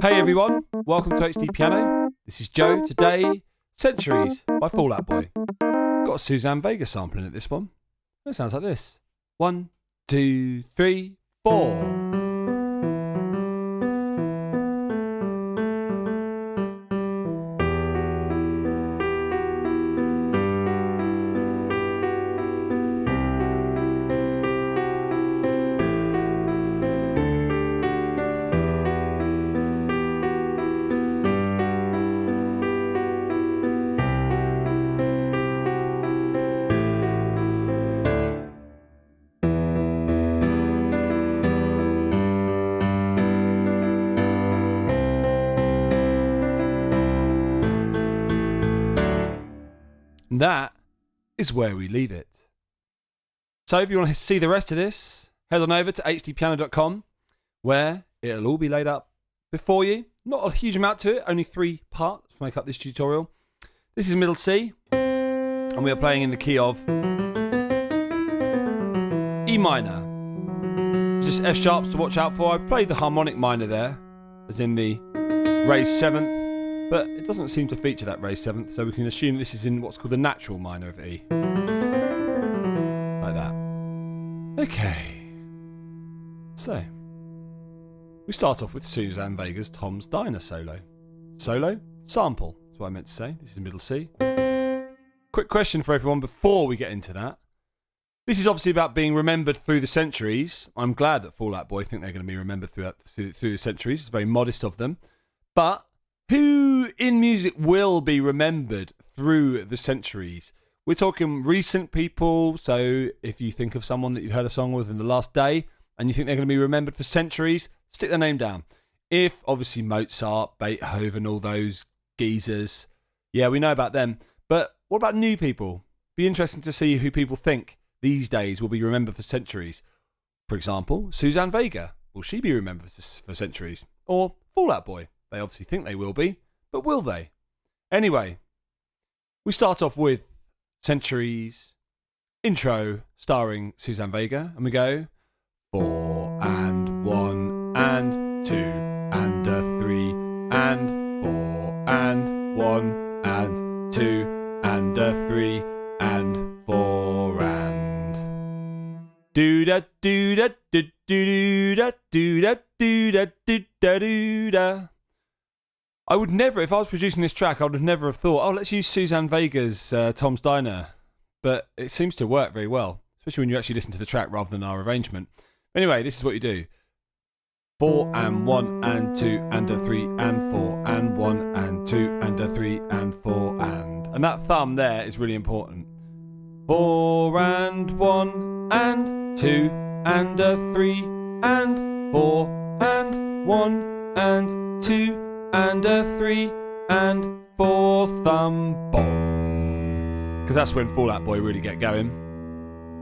Hey everyone, welcome to HDpiano. This is Joe. Today, Centuries by Fall Out Boy. Got a Suzanne Vega sampling at this one. It sounds like this. 1, 2, 3, 4. And that is where we leave it. So if you want to see the rest of this, head on over to HDpiano.com, where it'll all be laid up before you. Not a huge amount to it, only 3 parts to make up this tutorial. This is middle C, and we are playing in the key of E minor. Just F sharps to watch out for. I played the harmonic minor there, as in the raised 7th. But it doesn't seem to feature that raised 7th, so we can assume this is in what's called the natural minor of E. Like that. Okay. So, we start off with Suzanne Vega's Tom's Diner solo. Solo? Sample, that's what I meant to say. This is middle C. Quick question for everyone before we get into that. This is obviously about being remembered through the centuries. I'm glad that Fall Out Boy think they're going to be remembered through the centuries. It's very modest of them. But who in music will be remembered through the centuries? We're talking recent people, so if you think of someone that you've heard a song with in the last day and you think they're going to be remembered for centuries, stick their name down. If, obviously, Mozart, Beethoven, all those geezers, yeah, we know about them. But what about new people? Be interesting to see who people think these days will be remembered for centuries. For example, Suzanne Vega. Will she be remembered for centuries? Or Fall Out Boy? They obviously think they will be, but will they? Anyway, we start off with Centuries intro starring Suzanne Vega, and we go 4 and 1 and 2 and a 3 and 4 and 1 and 2 and a 3 and 4 and do da do da do do da do da do da do da do da. I would never, if I was producing this track, I would have never have thought, oh, let's use Suzanne Vega's Tom's Diner. But it seems to work very well, especially when you actually listen to the track rather than our arrangement. Anyway, this is what you do. 4 and 1 and 2 and a 3 and 4 and 1 and 2 and a 3 and 4 and. And that thumb there is really important. 4 and 1 and 2 and a 3 and 4 and 1 and 2 and a 3 and 4 thumb boom. Because that's when Fall Out Boy really get going.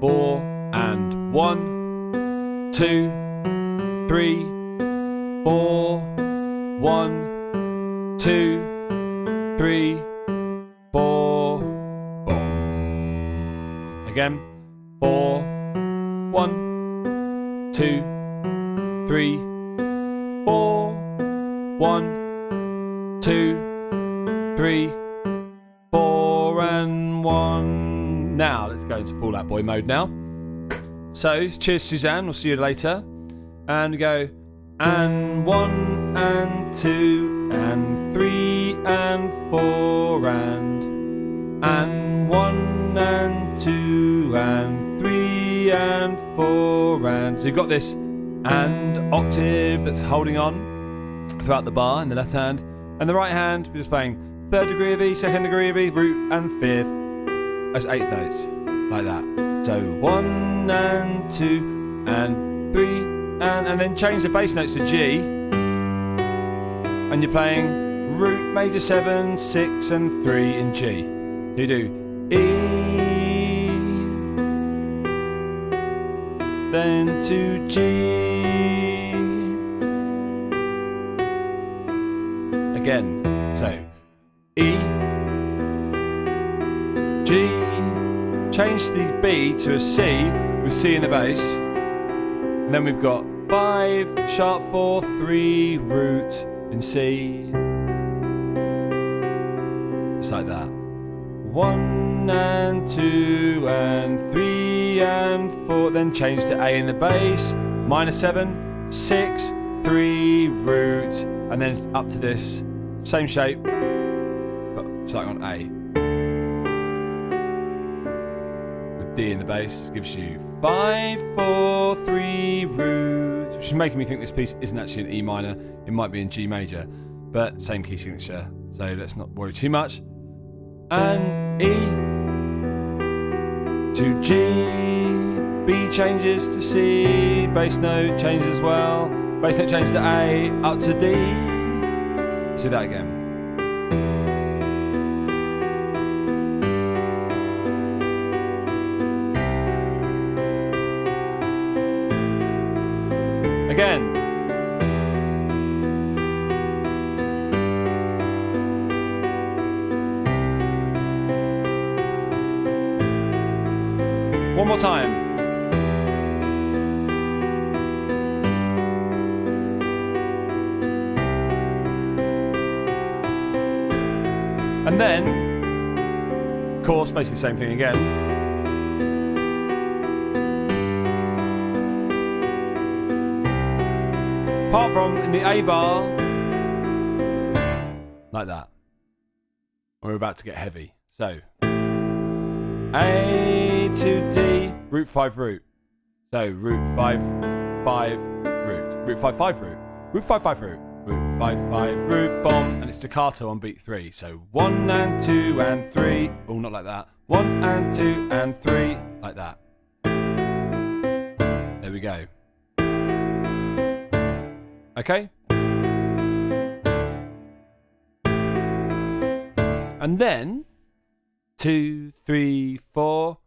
4 and 1, 2, 3, 4, 1, 2, 3, 4, boom. Again. 4, 1, 2, 3, 4, 1, 2, 3, 4 and 1. Now let's go into Fall Out Boy mode now. So cheers Suzanne, we'll see you later. And we go and 1 and 2 and 3 and 4 and 1 and 2 and 3 and 4 and. So you've got this and octave that's holding on throughout the bar in the left hand. And the right hand, we're just playing 3rd degree of E, 2nd degree of E, root and 5th as 8th notes, like that. So 1 and 2 and 3 and then change the bass notes to G. And you're playing root major 7, 6 and 3 in G. So you do E, then to G. Again, so E, G, change the B to a C with C in the bass, and then we've got 5, sharp 4, 3, root, in C, just like that. 1 and 2 and 3 and 4, then change to A in the bass, minor 7, 6, 3, root, and then up to this, same shape, but starting on A. With D in the bass, gives you 5, 4, 3, root, which is making me think this piece isn't actually in E minor, it might be in G major, but same key signature, so let's not worry too much. And E to G, B changes to C, bass note changes as well, bass note changes to A, up to D. Let's do that again. Again. One more time. And then, of course, basically the same thing again. Apart from in the A bar, like that. We're about to get heavy. So, A to D, root 5 root. So root 5 5 root, root 5 5 root, root 5 5 root, root 5 5 root, bomb, and it's staccato on beat 3. So 1 and 2 and 3. Oh, not like that. 1 and 2 and 3, like that. There we go. Okay. And then 2, 3, 4.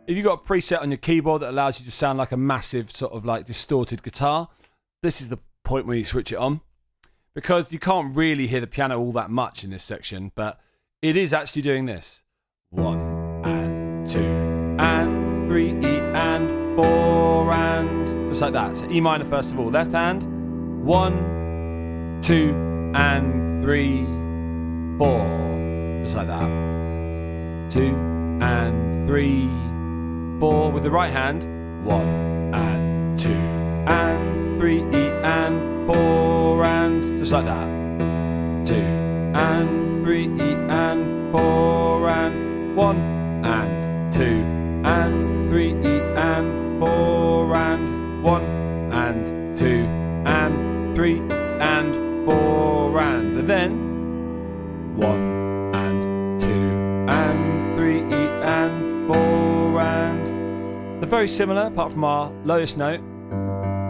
If you've got a preset on your keyboard that allows you to sound like a massive sort of like distorted guitar, this is the point where you switch it on, because you can't really hear the piano all that much in this section, but it is actually doing this. 1 and 2 and 3, E and 4 and just like that. So E minor first of all, left hand, 1, 2 and 3, 4, just like that. 2 and 3, 4 with the right hand, 1 and 2 and 3, E and 4 and just like that. 2 and 3, E and 4 and 1 and 2 and 3, E and 4 and 1 and 2 and 3 and 4 and then 1 and 2 and 3, E and 4 and they're very similar apart from our lowest note.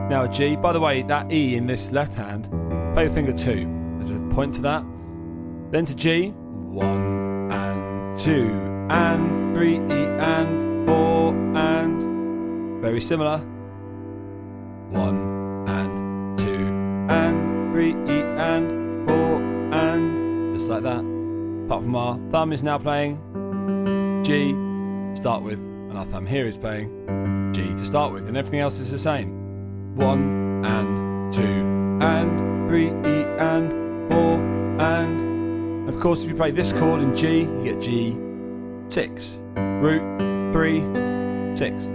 Now a G. By the way, that E in this left hand, play with finger 2. There's a point to that. Then to G, 1 and 2 and 3, E and 4 and very similar. 1 and 2 and 3, E and 4 and just like that. Apart from our thumb is now playing G to start with, and our thumb here is playing G to start with, and everything else is the same. 1 and 2 and 3, E and 4 and of course if you play this chord in G, you get G 6, root 3, 6,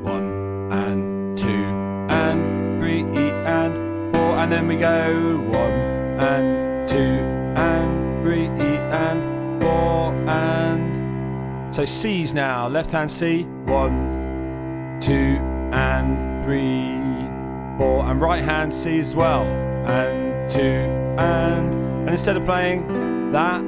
1 and 2 and 3, E and 4, and then we go 1 and 2 and 3, E and 4 and so C's now, left hand C, 1, 2 and 3, 4, and right hand C as well, and 2 and instead of playing that,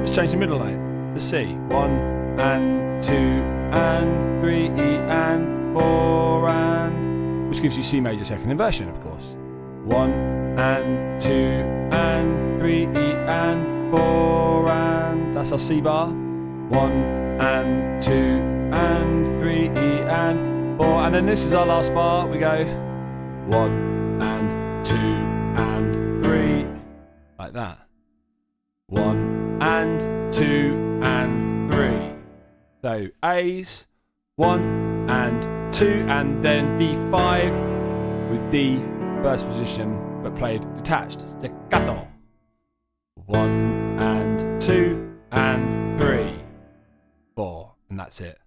just change the middle note to C, 1 and 2 and 3, E and 4 and which gives you C major second inversion, of course. 1 and 2 and 3, E and 4 and that's our C bar. 1 and 2 and 3, E and 4, and then this is our last bar. We go 1 and 2 and 3, like that. 1 and 2 and So A's, 1 and 2, and then D5 with D first position, but played detached, staccato. 1 and 2 and 3, 4, and that's it.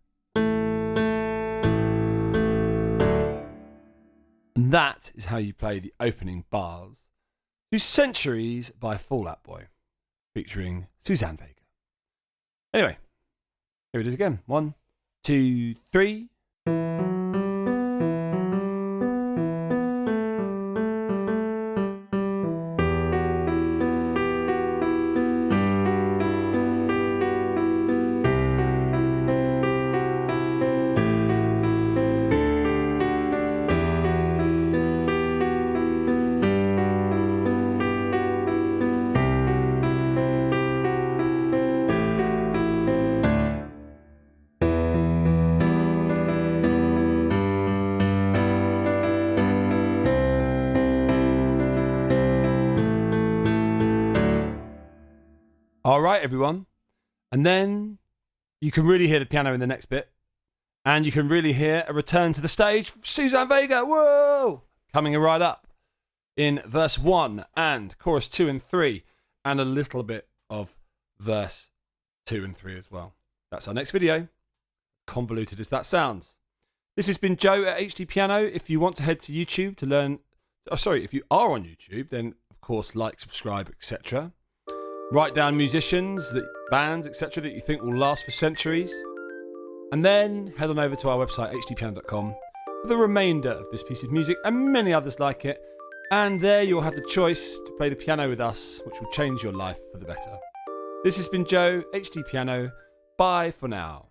And that is how you play the opening bars to Centuries by Fall Out Boy, featuring Suzanne Vega. Anyway, here it is again. 1, 2, 3. All right, everyone. And then you can really hear the piano in the next bit. And you can really hear a return to the stage from Suzanne Vega. Whoa! Coming right up in verse 1 and chorus 2 and 3. And a little bit of verse 2 and 3 as well. That's our next video. Convoluted as that sounds. This has been Joe at HDpiano. If you want to head to YouTube to learn... Oh, sorry, if you are on YouTube, then of course like, subscribe, etc. Write down musicians, bands, etc. that you think will last for centuries. And then head on over to our website, HDpiano.com, for the remainder of this piece of music and many others like it. And there you'll have the choice to play the piano with us, which will change your life for the better. This has been Joe, HDpiano. Bye for now.